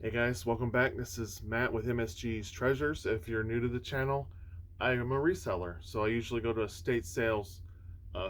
Hey guys, welcome back. This is Matt with MSG's Treasures. If you're new to the channel, I am a reseller. So I usually go to estate sales,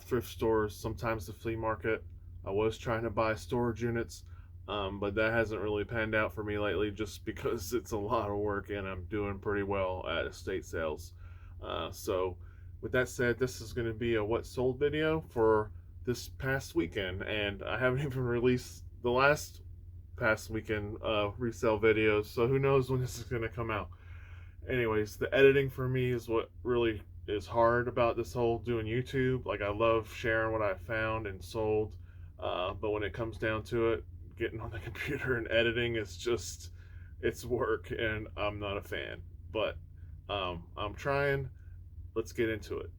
thrift stores, sometimes the flea market. I was trying to buy storage units, but that hasn't really panned out for me lately just because it's a lot of work and I'm doing pretty well at estate sales. So with that said, this is going to be a what sold video for this past weekend, and I haven't even released the last past weekend resale videos, so who knows when this is going to come out. Anyways, the editing for me is what really is hard about this whole doing YouTube. Like, I love sharing what I found and sold, but when it comes down to it, getting on the computer and editing is just, it's work, and I'm not a fan. But I'm trying. Let's get into it.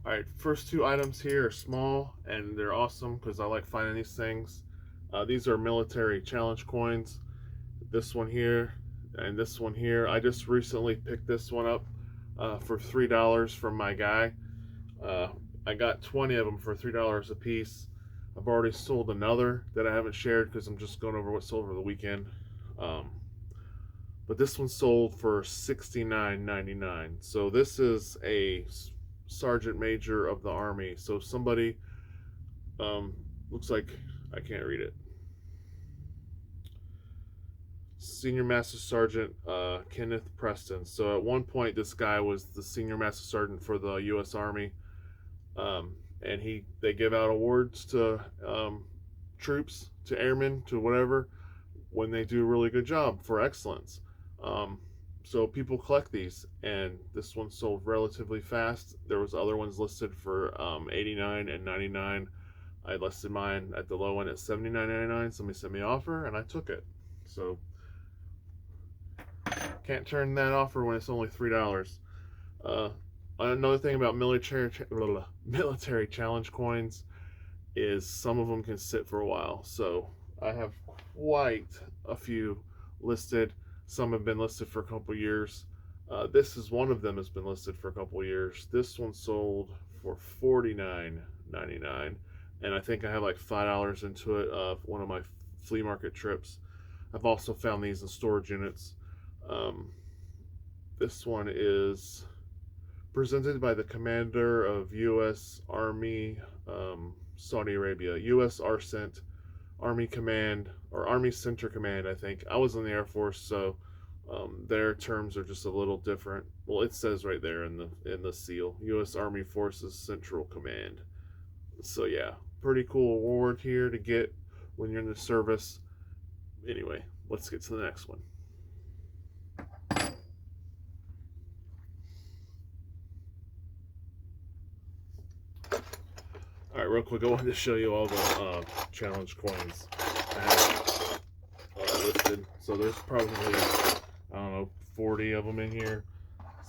All right, first two items here are small, and they're awesome because I like finding these things. These are military challenge coins. This one here and this one here. I just recently picked this one up for $3 from my guy. Uh, I got 20 of them for $3 a piece. I've already sold another that I haven't shared because I'm just going over what sold over the weekend. But this one sold for $69.99. So this is a sergeant major of the Army. So somebody, looks like, I can't read it. Senior Master Sergeant Kenneth Preston. So at one point, this guy was the Senior Master Sergeant for the U.S. Army, and they give out awards to troops, to airmen, to whatever, when they do a really good job for excellence. So people collect these, and this one sold relatively fast. There was other ones listed for $89 and $99. I listed mine at the low end at $79.99. Somebody sent me an offer, and I took it. So can't turn that offer when it's only $3. Another thing about military challenge coins is some of them can sit for a while. So I have quite a few listed. Some have been listed for a couple years. This is one of them has been listed for a couple years. This one sold for $49.99, and I think I have like $5 into it. One of my flea market trips. I've also found these in storage units. This one is presented by the commander of U.S. Army, Saudi Arabia, U.S. ARCENT, Army Command, or Army Center Command, I think. I was in the Air Force, so their terms are just a little different. Well, it says right there in the seal, U.S. Army Forces Central Command. So yeah, pretty cool award here to get when you're in the service. Anyway, let's get to the next one. All right, real quick, I wanted to show you all the challenge coins I have listed. So there's probably, I don't know, 40 of them in here.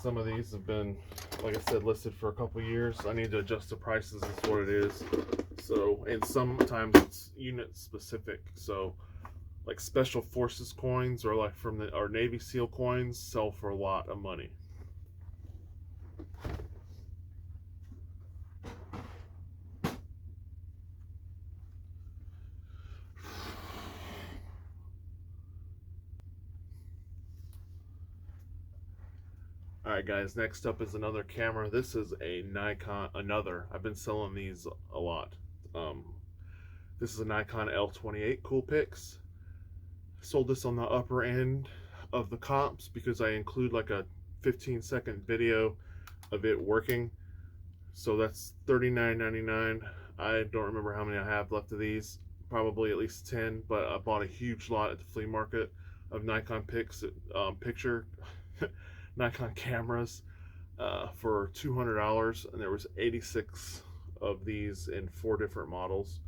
Some of these have been, like I said, listed for a couple years. I need to adjust the prices, is what it is. So, and sometimes it's unit specific. So, like Special Forces coins or like from our Navy SEAL coins sell for a lot of money. Alright guys, next up is another camera. This is a Nikon, I've been selling these a lot. This is a Nikon L28 Coolpix. Sold this on the upper end of the comps because I include like a 15-second video of it working. So that's $39.99. I don't remember how many I have left of these. Probably at least 10, but I bought a huge lot at the flea market of Nikon Nikon cameras for $200, and there was 86 of these in 4 different models.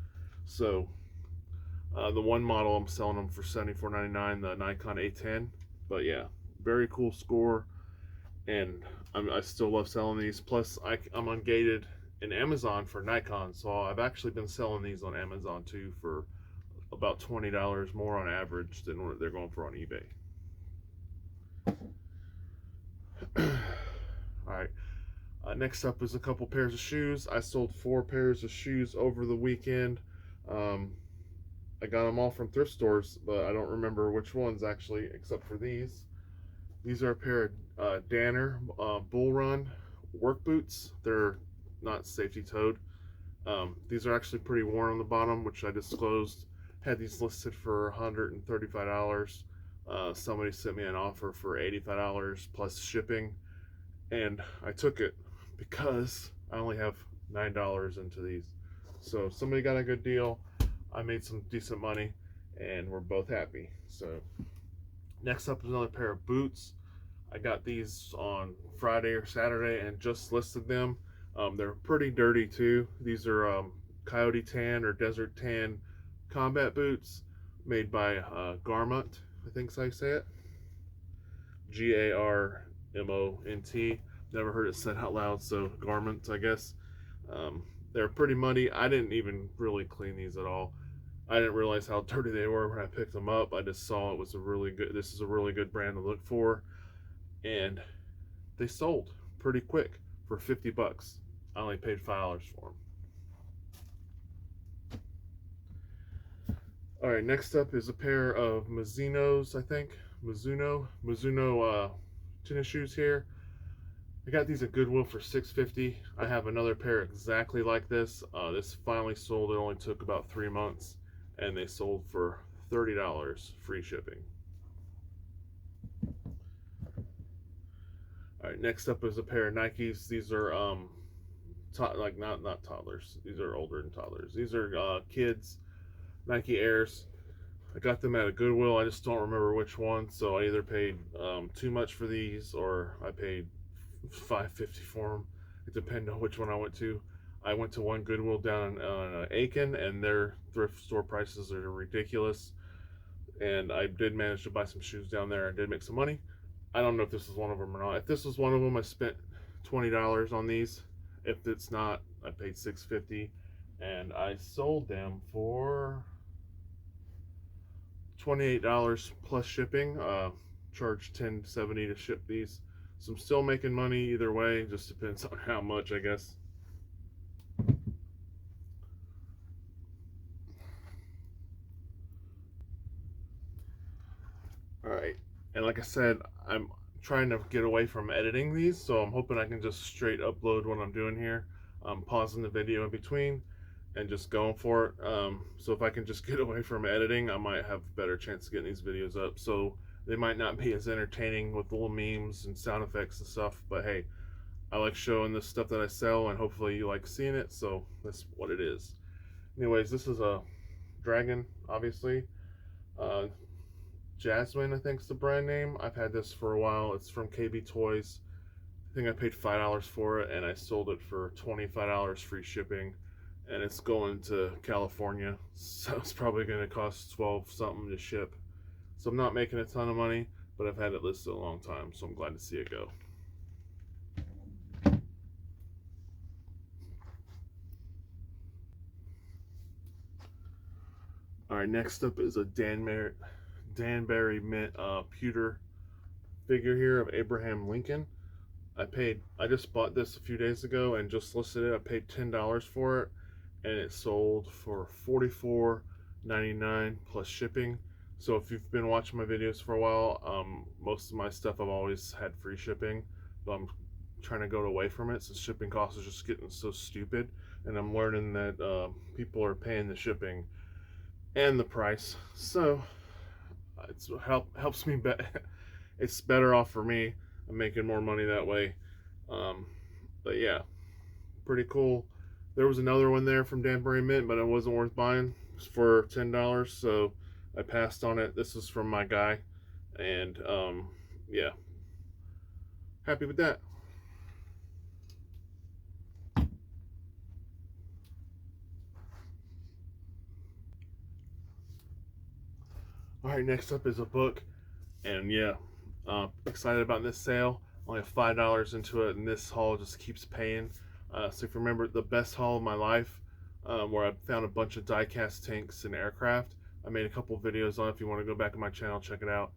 So the one model I'm selling them for $74.99, the Nikon A10. But yeah, very cool score, and I still love selling these. Plus, I'm ungated in Amazon for Nikon, so I've actually been selling these on Amazon too for about $20 more on average than what they're going for on eBay. Alright, next up is a couple pairs of shoes. I sold 4 pairs of shoes over the weekend. I got them all from thrift stores, but I don't remember which ones actually, except for these. These are a pair of Danner Bull Run work boots. They're not safety toed. These are actually pretty worn on the bottom, which I disclosed. Had these listed for $135. Somebody sent me an offer for $85 plus shipping, and I took it because I only have $9 into these. So somebody got a good deal. I made some decent money, and we're both happy. So next up is another pair of boots. I got these on Friday or Saturday and just listed them. They're pretty dirty too. These are coyote tan or desert tan combat boots made by Garmont. I think so I say it. Garmont. Never heard it said out loud, so Garments, I guess. They're pretty muddy. I didn't even really clean these at all. I didn't realize how dirty they were when I picked them up. I just saw it was a really good. This is a really good brand to look for, and they sold pretty quick for $50. I only paid $5 for them. All right, next up is a pair of Mizuno's, I think. Mizuno tennis shoes here. I got these at Goodwill for $6.50. I have another pair exactly like this. This finally sold. It only took about 3 months, and they sold for $30 free shipping. All right, next up is a pair of Nikes. These are not toddlers. These are older than toddlers. These are kids Nike Airs. I got them at a Goodwill. I just don't remember which one. So I either paid too much for these, or I paid $5.50 for them. It depended on which one I went to. I went to one Goodwill down in Aiken, and their thrift store prices are ridiculous. And I did manage to buy some shoes down there and did make some money. I don't know if this is one of them or not. If this was one of them, I spent $20 on these. If it's not, I paid $6.50, and I sold them for $28 plus shipping. Charged $10.70 to ship these. So I'm still making money either way. Just depends on how much, I guess. All right, and like I said, I'm trying to get away from editing these, so I'm hoping I can just straight upload what I'm doing here. I'm pausing the video in between and just going for it. So if I can just get away from editing, I might have a better chance of getting these videos up. So they might not be as entertaining with little memes and sound effects and stuff, but hey, I like showing the stuff that I sell, and hopefully you like seeing it, so that's what it is. Anyways, this is a dragon, obviously. Jasmine, I think is the brand name. I've had this for a while. It's from KB Toys. I think I paid $5 for it, and I sold it for $25 free shipping. And it's going to California, so it's probably going to cost 12 something to ship. So I'm not making a ton of money, but I've had it listed a long time, so I'm glad to see it go. All right, next up is a Danbury Mint pewter figure here of Abraham Lincoln. I just bought this a few days ago and just listed it. I paid $10 for it, and it sold for $44.99 plus shipping. So if you've been watching my videos for a while, most of my stuff I've always had free shipping, but I'm trying to go away from it since shipping costs are just getting so stupid, and I'm learning that people are paying the shipping and the price, so it's helps me it's better off for me. I'm making more money that way. But yeah, pretty cool. There was another one there from Danbury Mint, but it wasn't worth buying. It was for $10, so I passed on it. This is from my guy, and yeah, happy with that. All right, next up is a book, and yeah, excited about this sale. Only have $5 into it, and this haul just keeps paying. So if you remember the best haul of my life, where I found a bunch of die-cast tanks and aircraft, I made a couple videos on it. If you want to go back on my channel, check it out.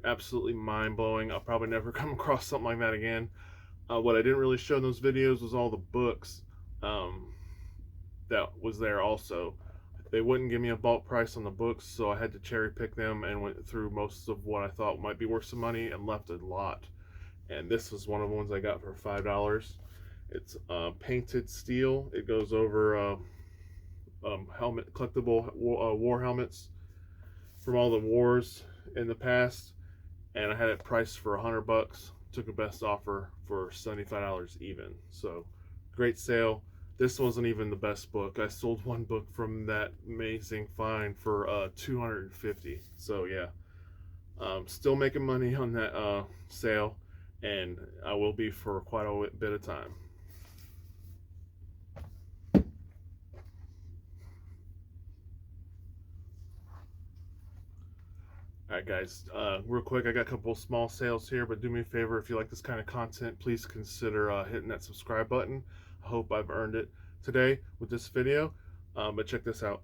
Absolutely mind-blowing. I'll probably never come across something like that again. What I didn't really show in those videos was all the books that was there also. they wouldn't give me a bulk price on the books, so I had to cherry pick them and went through most of what I thought might be worth some money and left a lot. And this was one of the ones I got for $5. It's painted steel. It goes over helmet collectible war helmets from all the wars in the past, and I had it priced for $100. Took a best offer for $75 even. So great sale. This wasn't even the best book. I sold one book from that amazing find for $250. So yeah, still making money on that sale, and I will be for quite a bit of time. Alright guys, real quick, I got a couple small sales here, but do me a favor, if you like this kind of content, please consider hitting that subscribe button. I hope I've earned it today with this video, but check this out.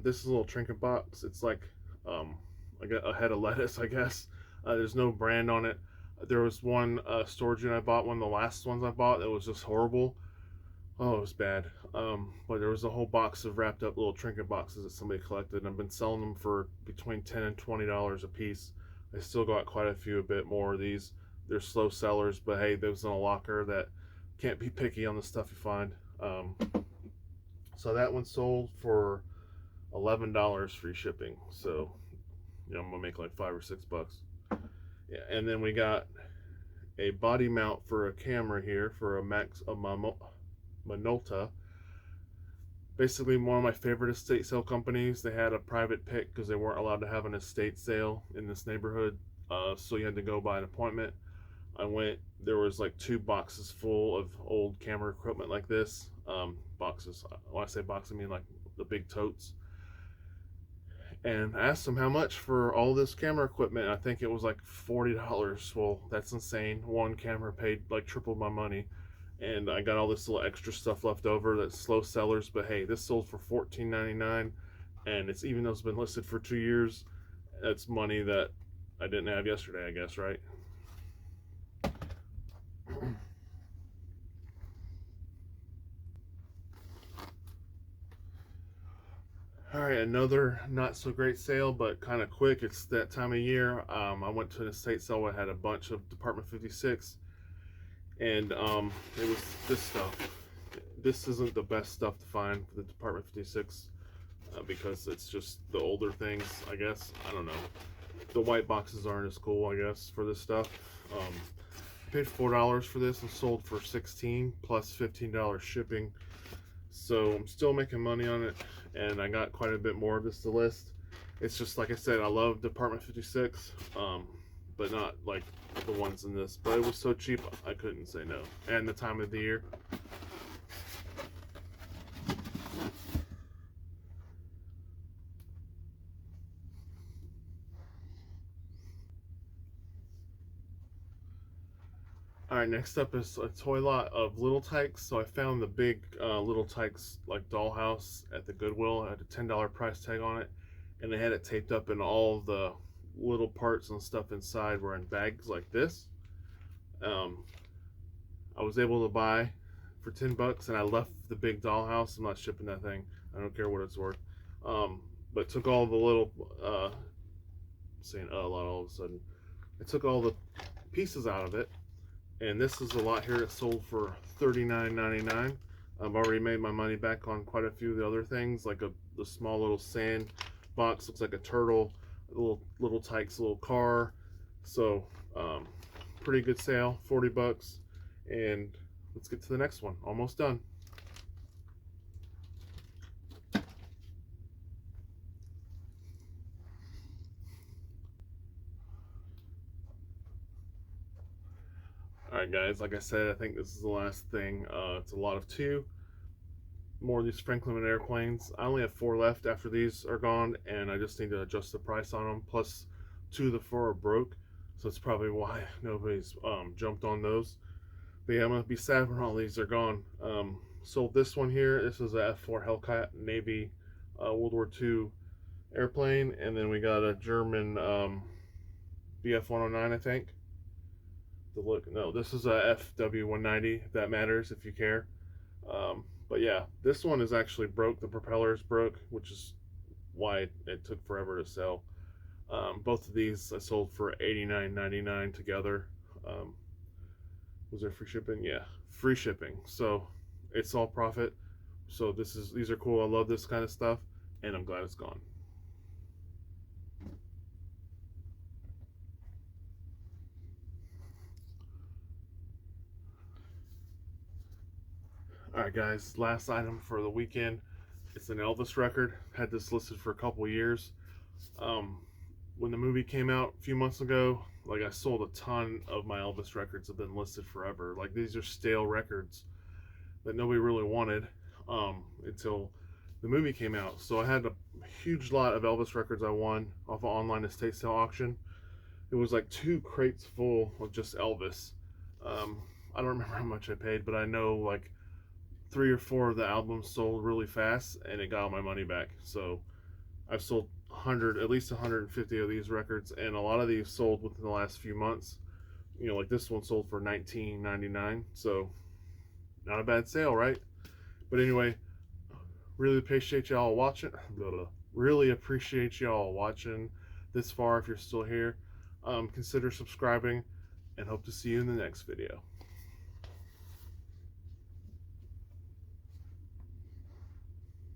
This is a little trinket box. It's like a head of lettuce, I guess. There's no brand on it. There was one storage unit I bought, one of the last ones I bought, that was just horrible. Oh, it was bad. But there was a whole box of wrapped up little trinket boxes that somebody collected, and I've been selling them for between $10 and $20 a piece. I still got quite a few, a bit more of these. They're slow sellers, but hey, those in a locker that can't be picky on the stuff you find. So that one sold for $11 free shipping. So, you know, I'm gonna make like $5 or $6. Yeah, and then we got a body mount for a camera here for a Minolta. Basically one of my favorite estate sale companies. They had a private pick because they weren't allowed to have an estate sale in this neighborhood, so you had to go by an appointment. I went, there was like 2 boxes full of old camera equipment like this. Boxes, when I say box, I mean like the big totes. And I asked them how much for all this camera equipment. I think it was like $40. Well, that's insane. One camera paid like triple my money, and I got all this little extra stuff left over that's slow sellers. But hey, this sold for $14.99, and it's, even though it's been listed for 2 years, that's money that I didn't have yesterday, I guess, right? All right, another not so great sale, but kind of quick. It's that time of year. I went to an estate sale that had a bunch of Department 56, and it was this stuff. This isn't the best stuff to find for the Department 56 because it's just the older things, I guess. I don't know. The white boxes aren't as cool, I guess, for this stuff. I paid $4 for this and sold for $16 plus $15 shipping. So I'm still making money on it, and I got quite a bit more of this to list. It's just, like I said, I love Department 56, but not like the ones in this. But it was so cheap, I couldn't say no. And the time of the year. Alright, next up is a toy lot of Little Tykes. So I found the big Little Tykes like dollhouse at the Goodwill. It had a $10 price tag on it, and they had it taped up, and all the little parts and stuff inside were in bags like this. I was able to buy for $10, and I left the big dollhouse. I'm not shipping that thing. I don't care what it's worth. But took all the little saying a lot all of a sudden. I took all the pieces out of it. And this is a lot here. It sold for $39.99. I've already made my money back on quite a few of the other things, like the small little sand box, looks like a turtle, little Tykes little car. So pretty good sale, $40. And let's get to the next one. Almost done. Alright guys, like I said, I think this is the last thing. It's a lot of 2. More of these Franklin airplanes. I only have 4 left after these are gone, and I just need to adjust the price on them. Plus 2 of the 4 are broke, so that's probably why nobody's jumped on those. But yeah, I'm going to be sad when all these are gone. Sold this one here. This is a F4 Hellcat Navy World War II airplane, and then we got a German BF-109, I think. No, this is a FW-190, if that matters, if you care. But yeah, this one is actually broke. The propeller is broke, which is why it took forever to sell. Both of these I sold for $89.99 together. Um, was there free shipping? Yeah, free shipping. So it's all profit. So these are cool. I love this kind of stuff, and I'm glad it's gone. All right, guys. Last item for the weekend. It's an Elvis record. Had this listed for a couple years. Um, when the movie came out a few months ago, like I sold a ton of my Elvis records have been listed forever. Like these are stale records that nobody really wanted until the movie came out. So I had a huge lot of Elvis records I won off an online estate sale auction. It was like 2 crates full of just Elvis. I don't remember how much I paid, but I know like 3 or 4 of the albums sold really fast, and it got all my money back. So I've sold 100, at least 150 of these records, and a lot of these sold within the last few months. You know, like this one sold for $19.99, so not a bad sale, right? But anyway, really appreciate y'all watching. Blah, blah. Really appreciate y'all watching this far. If you're still here, consider subscribing, and hope to see you in the next video.